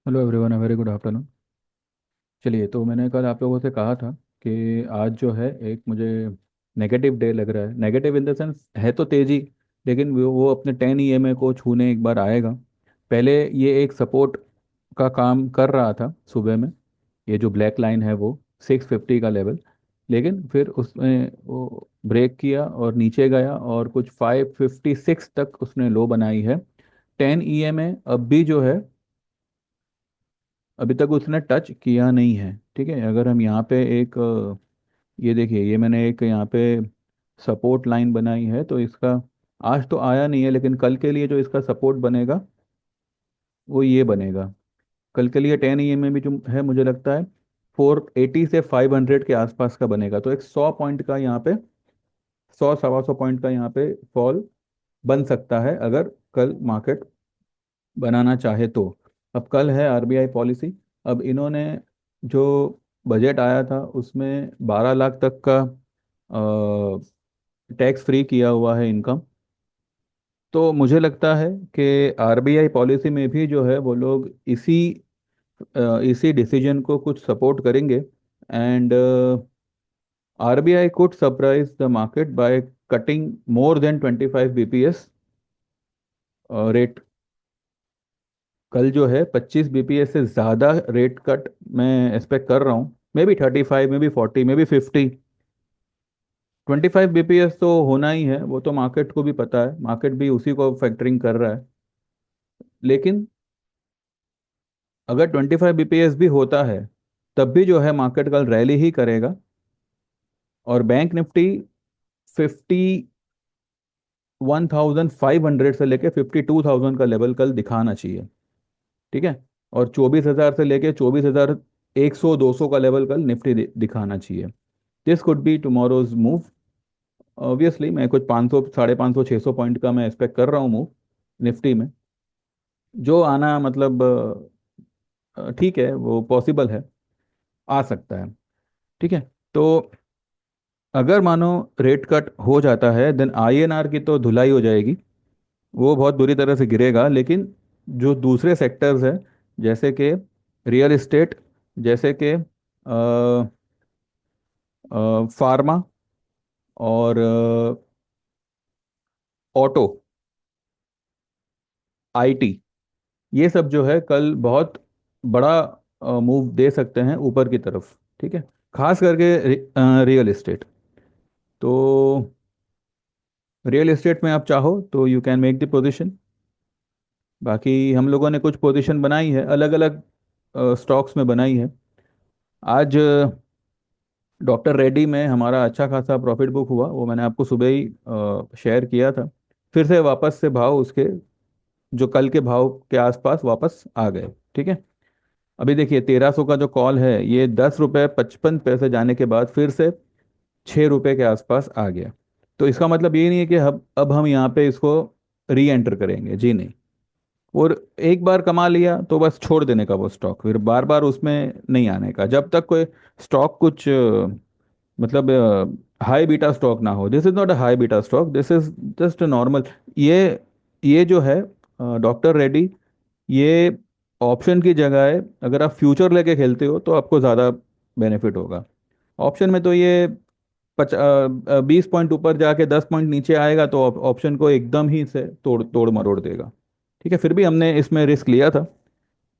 Hello everyone, very good afternoon. चलिए, तो मैंने कल आप लोगों से कहा था कि आज जो है एक मुझे नेगेटिव डे लग रहा है। नेगेटिव इन द सेंस है तो तेज़ी, लेकिन वो अपने 10 EMA को छूने एक बार आएगा। पहले ये एक सपोर्ट का काम कर रहा था सुबह में। ये जो ब्लैक लाइन है वो 650 का लेवल, लेकिन फिर उसने वो ब्रेक किया और नीचे गया और कुछ 556 तक उसने लो बनाई है। 10 EMA अब भी जो है अभी तक उसने टच किया नहीं है। ठीक है, अगर हम यहाँ पे एक ये देखिए, ये मैंने एक यहाँ पे सपोर्ट लाइन बनाई है, तो इसका आज तो आया नहीं है, लेकिन कल के लिए जो इसका सपोर्ट बनेगा वो ये बनेगा। कल के लिए 10 EMA भी जो है मुझे लगता है 480 से 500 के आसपास का बनेगा। तो एक 100 पॉइंट का यहाँ पे, 100 सवा 100 पॉइंट का यहाँ पे फॉल बन सकता है अगर कल मार्केट बनाना चाहे तो। अब कल है आरबीआई पॉलिसी। अब इन्होंने जो बजट आया था उसमें 12 लाख तक का टैक्स फ्री किया हुआ है इनकम। तो मुझे लगता है कि आरबीआई पॉलिसी में भी जो है वो लोग इसी डिसीजन को कुछ सपोर्ट करेंगे। And RBI could surprise the market by cutting more than 25 BPS rate. कल जो है 25 BPS से ज़्यादा रेट कट मैं एक्सपेक्ट कर रहा हूँ। May be 35, may be 40, may be 50। 25 BPS तो होना ही है, वो तो मार्केट को भी पता है, मार्केट भी उसी को फैक्टरिंग कर रहा है। लेकिन अगर 25 BPS भी होता है तब भी जो है मार्केट कल रैली ही करेगा। और बैंक निफ्टी 51,500 से लेके 52,000 का लेवल कल दिखाना चाहिए। ठीक है। और 24,000 से लेके 24,100 200 का लेवल कल निफ्टी दिखाना चाहिए। This could be tomorrow's move. Obviously मैं कुछ 500 550 600 पॉइंट का मैं एक्सपेक्ट कर रहा हूँ मूव निफ्टी में। जो आना मतलब ठीक है, वो पॉसिबल है, आ सकता है। ठीक है। तो अगर मानो रेट कट हो जाता है देन आईएनआर की तो धुलाई हो जाएगी, वो बहुत बुरी तरह से गिरेगा। लेकिन जो दूसरे सेक्टर्स हैं, जैसे कि रियल एस्टेट, जैसे कि फार्मा और ऑटो, आईटी, ये सब जो है कल बहुत बड़ा मूव दे सकते हैं ऊपर की तरफ। ठीक है। खास करके रियल एस्टेट। तो रियल एस्टेट में आप चाहो तो you can make the position. बाकी हम लोगों ने कुछ पोजीशन बनाई है, अलग अलग स्टॉक्स में बनाई है। आज डॉक्टर रेड्डी में हमारा अच्छा खासा प्रॉफिट बुक हुआ, वो मैंने आपको सुबह ही शेयर किया था। फिर से वापस से भाव उसके जो कल के भाव के आसपास वापस आ गए। ठीक है। अभी देखिए 1300 का जो कॉल है ये 10 रुपये 55 पैसे जाने के बाद फिर से 6 रुपये के आसपास आ गया। तो इसका मतलब ये नहीं है कि अब हम यहाँ पे इसको री एंटर करेंगे, जी नहीं। और एक बार कमा लिया तो बस छोड़ देने का वो स्टॉक, फिर बार बार उसमें नहीं आने का जब तक कोई स्टॉक कुछ मतलब हाई बीटा स्टॉक ना हो। This is not a high beta stock, this is just normal. ये ये जो है डॉक्टर रेड्डी, ये ऑप्शन की जगह है। अगर आप फ्यूचर लेके खेलते हो तो आपको ज़्यादा बेनिफिट होगा। ऑप्शन में तो ये 20 पॉइंट ऊपर जाके 10 पॉइंट नीचे आएगा तो ऑप्शन को एकदम ही से तोड़ तोड़ मरोड़ देगा। ठीक है। फिर भी हमने इसमें रिस्क लिया था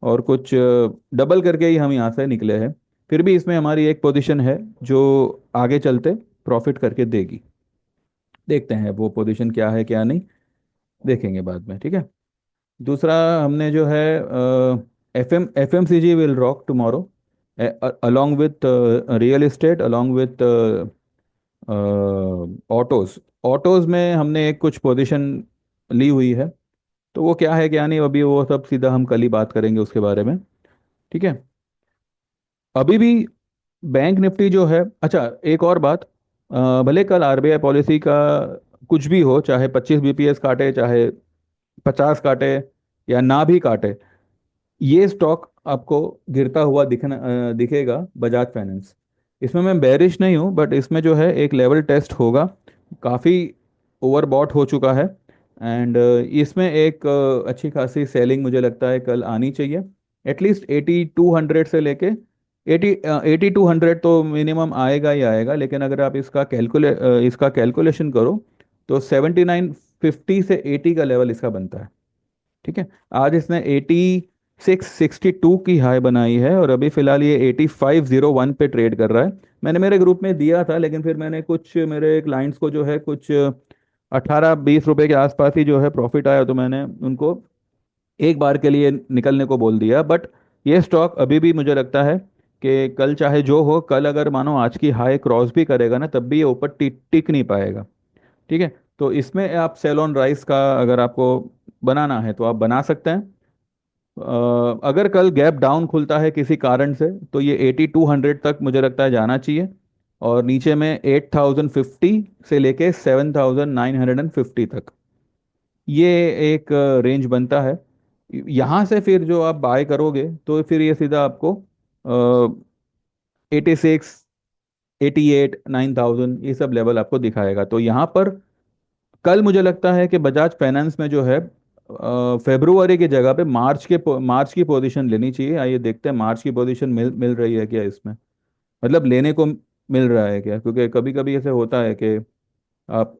और कुछ डबल करके ही हम यहाँ से निकले हैं। फिर भी इसमें हमारी एक पोजीशन है जो आगे चलते प्रॉफिट करके देगी। देखते हैं वो पोजीशन क्या है क्या नहीं, देखेंगे बाद में। ठीक है। दूसरा हमने जो है FMCG will rock tomorrow along with real estate, along with autos. Autos में हमने एक कुछ पोजीशन ली हुई है। तो वो क्या है क्या नहीं, अभी वो सब सीधा हम कल ही बात करेंगे उसके बारे में। ठीक है। अभी भी बैंक निफ्टी जो है, अच्छा एक और बात, भले कल आरबीआई पॉलिसी का कुछ भी हो, चाहे 25 BPS काटे, चाहे 50 काटे या ना भी काटे, ये स्टॉक आपको गिरता हुआ दिखेगा, बजाज फाइनेंस। इसमें मैं बेरिश नहीं हूँ, बट इसमें जो है एक लेवल टेस्ट होगा। काफ़ी ओवरबॉट हो चुका है। एंड इसमें एक अच्छी खासी सेलिंग मुझे लगता है कल आनी चाहिए। एटलीस्ट 8200 से लेके 8200 तो मिनिमम आएगा ही आएगा, लेकिन अगर आप इसका कैलकुलेशन करो तो 7950 से 80 का लेवल इसका बनता है। ठीक है। आज इसने 8662 की हाई बनाई है और अभी फिलहाल ये 8501 पे ट्रेड कर रहा है। मैंने मेरे ग्रुप में दिया था, लेकिन फिर मैंने कुछ मेरे क्लाइंट्स को जो है कुछ 18-20 रुपए के आसपास ही जो है प्रॉफिट आया, तो मैंने उनको एक बार के लिए निकलने को बोल दिया। बट ये स्टॉक अभी भी मुझे लगता है कि कल चाहे जो हो, कल अगर मानो आज की हाई क्रॉस भी करेगा ना, तब भी ये ऊपर टिक नहीं पाएगा। ठीक है। तो इसमें आप सेल ऑन राइस का अगर आपको बनाना है तो आप बना सकते हैं। अगर कल गैप डाउन खुलता है किसी कारण से, तो ये 8200 तक मुझे लगता है जाना चाहिए, और नीचे में 8050 से लेके 7950 तक ये एक रेंज बनता है। यहाँ से फिर जो आप बाय करोगे तो फिर ये सीधा आपको 86, 88, 9000 ये सब लेवल आपको दिखाएगा। तो यहाँ पर कल मुझे लगता है कि बजाज फाइनेंस में जो है फेब्रुवरी की जगह पे मार्च की पोजीशन लेनी चाहिए। आइए देखते हैं मार्च की पोजीशन मिल मिल रही है क्या इसमें, मतलब लेने को मिल रहा है क्या, क्योंकि कभी कभी ऐसे होता है कि आप,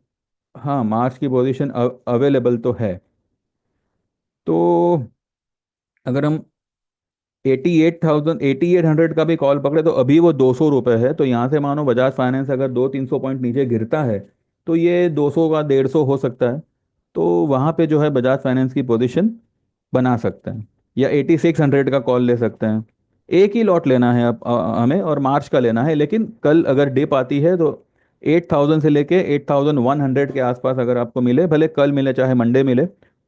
हाँ मार्च की पोजीशन अवेलेबल तो है। तो अगर हम 8800 का भी कॉल पकड़े तो अभी वो 200 रुपये है। तो यहाँ से मानो बजाज फाइनेंस अगर 200-300 पॉइंट नीचे गिरता है तो ये 200 का 150 हो सकता है। तो वहाँ पे जो है बजाज फाइनेंस की पोजीशन बना सकते हैं, या 8600 का कॉल ले सकते हैं। एक ही लॉट लेना है अब हमें, और मार्च का लेना है। लेकिन कल अगर डिप आती है तो 8000 से लेके 8100 के आसपास अगर आपको मिले, भले कल मिले चाहे मंडे मिले,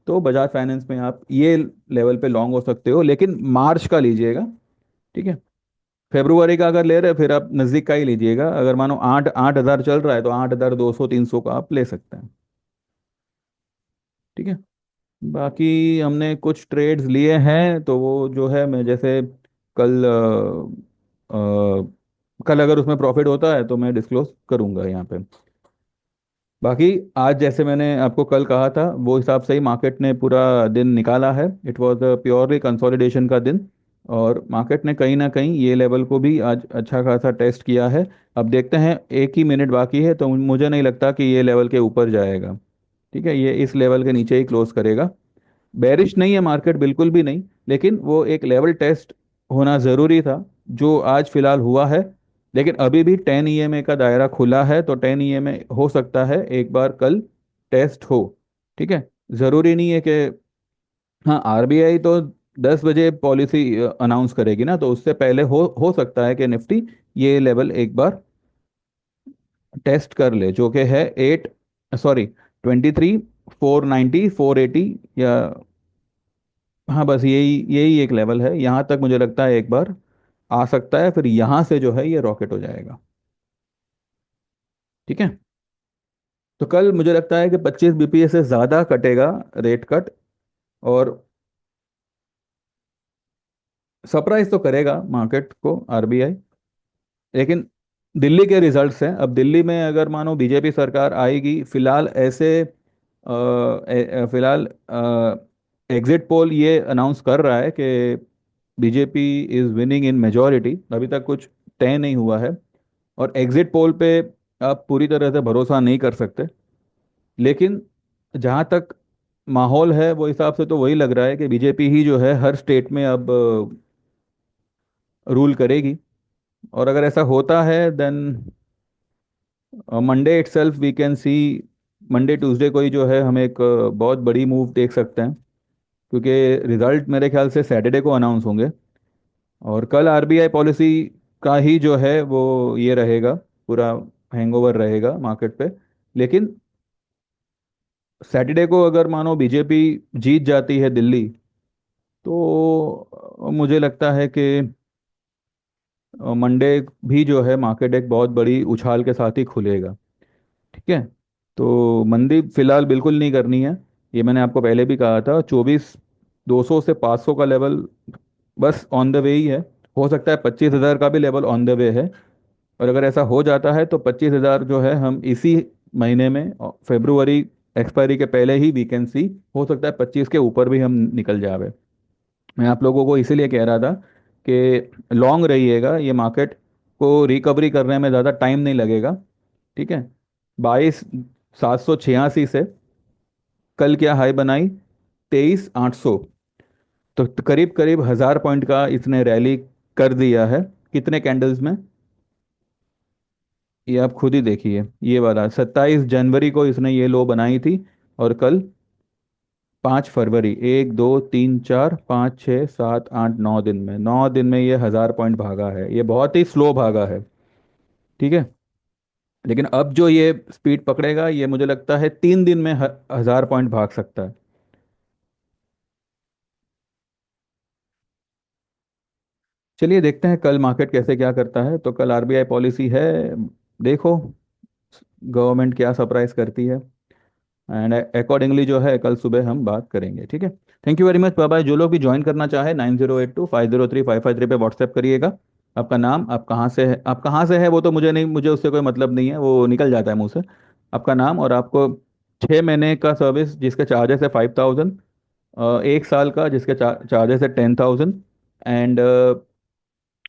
तो बजाज फाइनेंस में आप ये लेवल पे लॉन्ग हो सकते हो, लेकिन मार्च का लीजिएगा। ठीक है। फेब्रुवरी का अगर ले रहे हैं फिर आप नज़दीक का ही लीजिएगा। अगर मानो 8000 चल रहा है तो 8200-300 का आप ले सकते हैं। ठीक है। बाकी हमने कुछ ट्रेड्स लिए हैं, तो वो जो है मैं जैसे कल कल अगर उसमें प्रॉफिट होता है तो मैं डिस्क्लोज करूंगा यहाँ पे। बाकी आज जैसे मैंने आपको कल कहा था वो हिसाब से ही मार्केट ने पूरा दिन निकाला है। इट वाज प्योरली कंसोलिडेशन का दिन, और मार्केट ने कहीं ना कहीं ये लेवल को भी आज अच्छा खासा टेस्ट किया है। अब देखते हैं, एक ही मिनट बाकी है, तो मुझे नहीं लगता कि ये लेवल के ऊपर जाएगा। ठीक है, ये इस लेवल के नीचे ही क्लोज करेगा। बेरिश नहीं है मार्केट, बिल्कुल भी नहीं, लेकिन वो एक लेवल टेस्ट होना ज़रूरी था जो आज फिलहाल हुआ है। लेकिन अभी भी 10 EMA का दायरा खुला है, तो 10 EMA हो सकता है एक बार कल टेस्ट हो। ठीक है। ज़रूरी नहीं है कि, हाँ आरबीआई तो 10 बजे पॉलिसी अनाउंस करेगी ना, तो उससे पहले हो सकता है कि निफ्टी ये लेवल एक बार टेस्ट कर ले, जो कि है 23 490 480, या हाँ बस यही यही एक लेवल है। यहाँ तक मुझे लगता है एक बार आ सकता है, फिर यहाँ से जो है ये रॉकेट हो जाएगा। ठीक है। तो कल मुझे लगता है कि 25 BPS से ज़्यादा कटेगा रेट कट, और सरप्राइज तो करेगा मार्केट को आरबीआई। लेकिन दिल्ली के रिजल्ट्स हैं, अब दिल्ली में अगर मानो बीजेपी सरकार आएगी, फिलहाल फिलहाल एग्जिट पोल ये अनाउंस कर रहा है कि BJP is winning in majority. अभी तक कुछ तय नहीं हुआ है, और एग्जिट पोल पे आप पूरी तरह से भरोसा नहीं कर सकते। लेकिन जहाँ तक माहौल है वो हिसाब से तो वही लग रहा है कि बीजेपी ही जो है हर स्टेट में अब रूल करेगी। और अगर ऐसा होता है then Monday itself we can see, Monday Tuesday को ही जो है हम एक बहुत बड़ी मूव देख सकते हैं, क्योंकि रिजल्ट मेरे ख्याल से सैटरडे को अनाउंस होंगे। और कल आरबीआई पॉलिसी का ही जो है वो ये रहेगा, पूरा हैंगओवर रहेगा मार्केट पे। लेकिन सैटरडे को अगर मानो बीजेपी जीत जाती है दिल्ली, तो मुझे लगता है कि मंडे भी जो है मार्केट एक बहुत बड़ी उछाल के साथ ही खुलेगा। ठीक है। तो मंदी फिलहाल बिल्कुल नहीं करनी है, ये मैंने आपको पहले भी कहा था। 24 200 से 500 का लेवल बस ऑन द वे ही है। हो सकता है 25,000 का भी लेवल ऑन द वे है, और अगर ऐसा हो जाता है तो 25,000 जो है हम इसी महीने में फेब्रुवरी एक्सपायरी के पहले ही वी कैन सी, हो सकता है 25 के ऊपर भी हम निकल जावे। मैं आप लोगों को इसीलिए कह रहा था कि लॉन्ग रहिएगा, ये मार्केट को रिकवरी करने में ज़्यादा टाइम नहीं लगेगा। ठीक है। 22,786 से कल क्या हाई बनाई, 23,800। तो करीब करीब 1,000 पॉइंट का इसने रैली कर दिया है। कितने कैंडल्स में, ये आप खुद ही देखिए। ये वाला 27 जनवरी को इसने ये लो बनाई थी, और कल 5 फरवरी, 1 2 3 4 5 6 7 8 9 दिन में, 9 दिन में ये 1,000 पॉइंट भागा है। ये बहुत ही स्लो भागा है। ठीक है। लेकिन अब जो ये स्पीड पकड़ेगा, ये मुझे लगता है 3 दिन में 1,000 पॉइंट भाग सकता है। चलिए देखते हैं कल मार्केट कैसे क्या करता है। तो कल आरबीआई पॉलिसी है, देखो गवर्नमेंट क्या सरप्राइज करती है, एंड अकॉर्डिंगली जो है कल सुबह हम बात करेंगे। ठीक है। Thank you very much, bye bye. जो लोग भी ज्वाइन करना चाहे 9082503553 पे व्हाट्सएप करिएगा। आपका नाम, आप कहाँ से है, आप कहाँ से है वो तो मुझे नहीं, मुझे उससे कोई मतलब नहीं है, वो निकल जाता है मुंह से। आपका नाम, और आपको 6 महीने का सर्विस जिसके चार्जेस है 5,000, 1 साल का जिसके चार्जेस है 10,000, एंड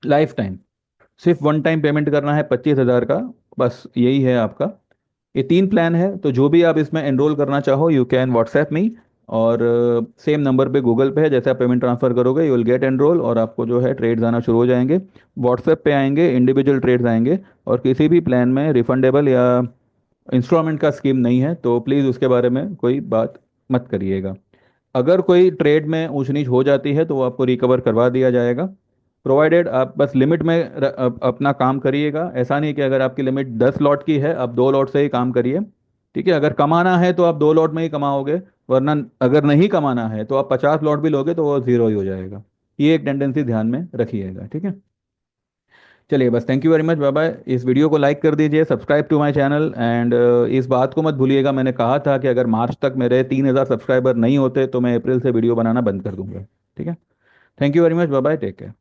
लाइफ टाइम सिर्फ वन टाइम पेमेंट करना है 25,000 का। बस यही है आपका। ये 3 प्लान है, तो जो भी आप इसमें एनरोल करना चाहो यू कैन व्हाट्सएप मी, और सेम नंबर पे गूगल पे है, जैसे आप पेमेंट ट्रांसफर करोगे यू विल गेट एनरोल, और आपको जो है ट्रेड्स आना शुरू हो जाएंगे। व्हाट्सएप पे आएंगे, इंडिविजुअल ट्रेड्स आएंगे। और किसी भी प्लान में रिफंडेबल या इंस्टॉलमेंट का स्कीम नहीं है, तो प्लीज़ उसके बारे में कोई बात मत करिएगा। अगर कोई ट्रेड में ऊंच नीच हो जाती है तो वो आपको रिकवर करवा दिया जाएगा, प्रोवाइडेड आप बस लिमिट में अपना काम करिएगा। ऐसा नहीं कि अगर आपकी लिमिट 10 लॉट की है, आप 2 लॉट से ही काम करिए। ठीक है। अगर कमाना है तो आप 2 लॉट में ही कमाओगे, वरना अगर नहीं कमाना है तो आप 50 लॉट भी लोगे तो वो ज़ीरो ही हो जाएगा। ये एक टेंडेंसी ध्यान में रखिएगा। ठीक है। चलिए बस, thank you very much, bye bye. इस वीडियो को लाइक कर दीजिए, subscribe to my channel, and इस बात को मत भूलिएगा, मैंने कहा था कि अगर मार्च तक मेरे 3,000 सब्सक्राइबर नहीं होते तो मैं अप्रैल से वीडियो बनाना बंद कर दूंगा। ठीक है। Thank you very much, bye bye, take care.